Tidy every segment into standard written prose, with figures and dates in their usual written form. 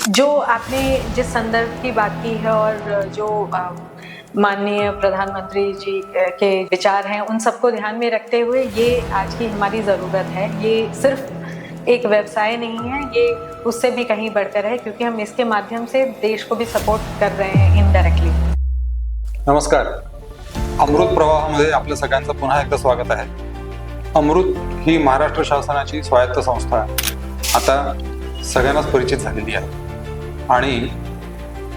जो आपने जिस संदर्भ की बात की है और जो माननीय प्रधानमंत्री जी के विचार हैं, उन सबको ध्यान में रखते हुए ये आज की हमारी ज़रूरत है। ये सिर्फ एक व्यवसाय नहीं है, ये उससे भी कहीं बढ़कर है, क्योंकि हम इसके माध्यम से देश को भी सपोर्ट कर रहे हैं इनडायरेक्टली। नमस्कार. अमृत प्रवाहामध्ये आपल्या सगळ्यांचं पुन्हा एकदा स्वागत आहे. अमृत ही महाराष्ट्र शासनाची स्वायत्त संस्था आता सगळ्यांनाच परिचित झालेली आहे आणि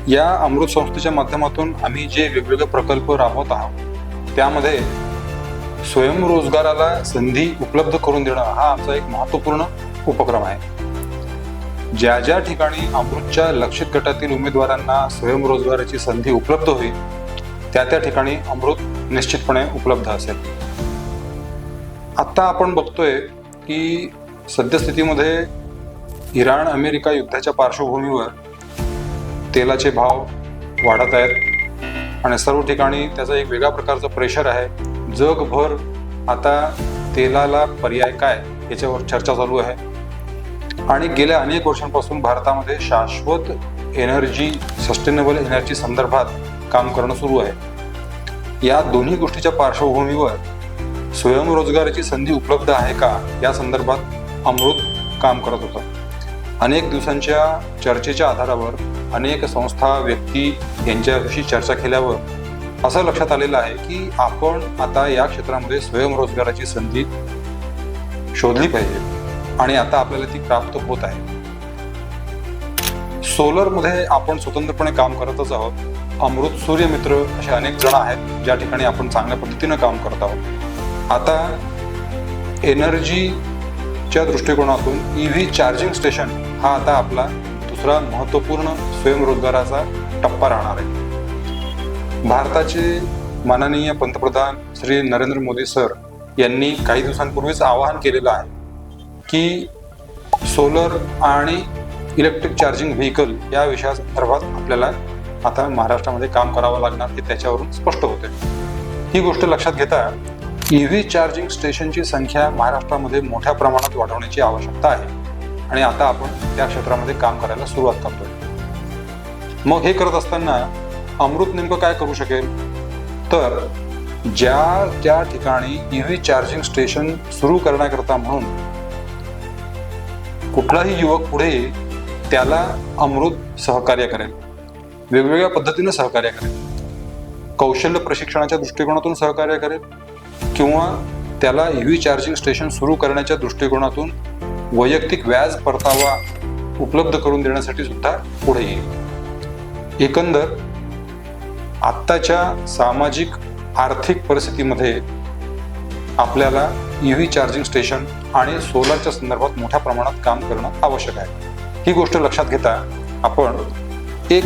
या अमृत संस्थेच्या माध्यमातून आम्ही जे वेगवेगळे प्रकल्प राबवत आहोत त्यामध्ये स्वयंरोजगाराला संधी उपलब्ध करून देणं हा आमचा एक महत्त्वपूर्ण उपक्रम आहे. ज्या ज्या ठिकाणी अमृतच्या लक्षित गटातील उमेदवारांना स्वयंरोजगाराची संधी उपलब्ध होईल त्या ठिकाणी अमृत निश्चितपणे उपलब्ध असेल. आता आपण बघतोय की सद्यस्थितीमध्ये इराण अमेरिका युद्धाच्या पार्श्वभूमीवर तेलाचे भाव वाढत आहेत आणि सर्व ठिकाणी त्याचा एक वेगळ्या प्रकारचं प्रेशर आहे. जगभर आता तेलाला पर्याय काय याच्यावर चर्चा चालू आहे आणि गेल्या अनेक वर्षांपासून भारतामध्ये शाश्वत एनर्जी, सस्टेनेबल एनर्जी संदर्भात काम करणं सुरू आहे. या दोन्ही गोष्टीच्या पार्श्वभूमीवर स्वयंरोजगाराची संधी उपलब्ध आहे का या संदर्भात अमृत काम करत होतं. अनेक दिवसांच्या चर्चेच्या आधारावर अनेक संस्था, व्यक्ती यांच्याविषयी चर्चा केल्यावर असं लक्षात आलेलं आहे की आपण आता या क्षेत्रामध्ये स्वयंरोजगाराची संधी शोधली पाहिजे आणि आता आपल्याला ती प्राप्त होत आहे. सोलरमध्ये आपण स्वतंत्रपणे काम करतच आहोत. अमृत सूर्यमित्र असे अनेक जण आहेत ज्या ठिकाणी आपण चांगल्या पद्धतीनं काम करत आहोत. आता एनर्जीच्या दृष्टिकोनातून EV चार्जिंग स्टेशन हा आता आपला दुसरा महत्त्वपूर्ण स्वयंरोजगाराचा टप्पा राहणार आहे. भारताचे माननीय पंतप्रधान श्री नरेंद्र मोदी सर यांनी काही दिवसांपूर्वीच आवाहन केलेलं आहे की सोलर आणि इलेक्ट्रिक चार्जिंग व्हेकल या विषयासंदर्भात आपल्याला आता महाराष्ट्रामध्ये काम करावं लागणार हे त्याच्यावरून स्पष्ट होते. ही गोष्ट लक्षात घेता EV चार्जिंग स्टेशनची संख्या महाराष्ट्रामध्ये मोठ्या प्रमाणात वाढवण्याची आवश्यकता आहे आणि आता आपण त्या क्षेत्रामध्ये काम करायला सुरुवात करतोय. मग हे करत असताना अमृत नेमकं काय करू शकेल, तर ज्या ठिकाणी EV चार्जिंग स्टेशन सुरू करण्याकरता म्हणून कुठलाही युवक पुढे येईल त्याला अमृत सहकार्य करेल, वेगवेगळ्या पद्धतीने सहकार्य करेल. कौशल्य प्रशिक्षणाच्या दृष्टिकोनातून सहकार्य करेल किंवा त्याला EV चार्जिंग स्टेशन सुरू करण्याच्या दृष्टिकोनातून वैयक्तिक व्याज परतावा उपलब्ध करून देण्यासाठी सुद्धा पुढे येईल. एकंदर आत्ताच्या सामाजिक आर्थिक परिस्थितीमध्ये आपल्याला EV चार्जिंग स्टेशन आणि सोलरच्या संदर्भात मोठ्या प्रमाणात काम करणं आवश्यक आहे. ही गोष्ट लक्षात घेता आपण एक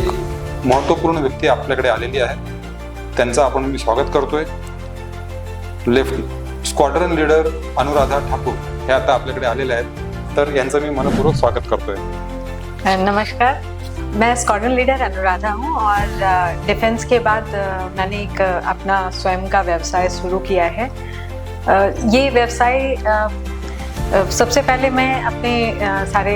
महत्त्वपूर्ण व्यक्ती आपल्याकडे आलेली आहे, त्यांचं आपण मी स्वागत करतोय. Left squadron leader Anuradha Thakur हे आता आपल्याकडे आलेले आहेत, तर यांचं मी मनपूर्वक स्वागत करतोय. नमस्कार, मैं स्क्वाड्रन लीडर अनुराधा हूँ और डिफेंस के बाद मैंने एक अपना स्वयं का व्यवसाय शुरू किया है. ये व्यवसाय सबसे पहले मैं अपने सारे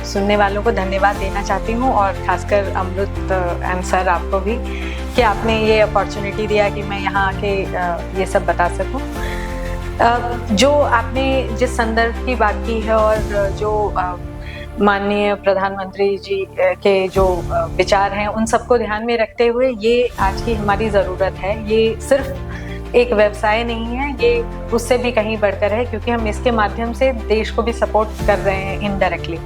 सुनने वालों को धन्यवाद देना चाहती हूँ और खासकर अमृत एंड सर आपको भी कि आपने ये अपॉर्चुनिटी दिया कि मैं यहाँ आके ये सब बता सकूँ. जो आपने जिस संदर्भ की बात की है और जो माननीय प्रधानमंत्री जी के जो विचार हैं, उन सबको ध्यान में रखते हुए ये आज की हमारी ज़रूरत है. ये सिर्फ एक व्यवसाय नहीं है, ये उससे भी कहीं बढ़कर है, क्योंकि हम इसके माध्यम से देश को भी सपोर्ट कर रहे हैं इनडायरेक्टली.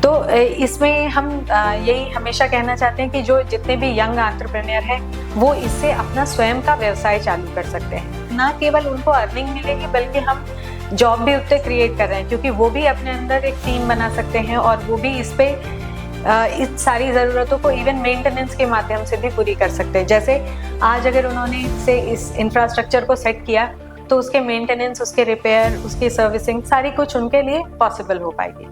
तो इसमें हम यही हमेशा कहना चाहते हैं कि जो जितने भी यंग एंटरप्रेन्योर हैं वो इससे अपना स्वयं का व्यवसाय चालू कर सकते हैं. ना केवल उनको अर्निंग मिलेगी बल्कि हम जॉब भी उतने क्रिएट कर रहे हैं, क्योंकि वो भी अपने अंदर एक टीम बना सकते हैं और वो भी इस पे इस सारी ज़रूरतों को इवन मेंटेनेंस के माध्यम से भी पूरी कर सकते हैं. जैसे आज अगर उन्होंने से इस इंफ्रास्ट्रक्चर को सेट किया तो उसके मेंटेनेंस, उसके रिपेयर, उसकी सर्विसिंग सारी कुछ उनके लिए पॉसिबल हो पाएगी.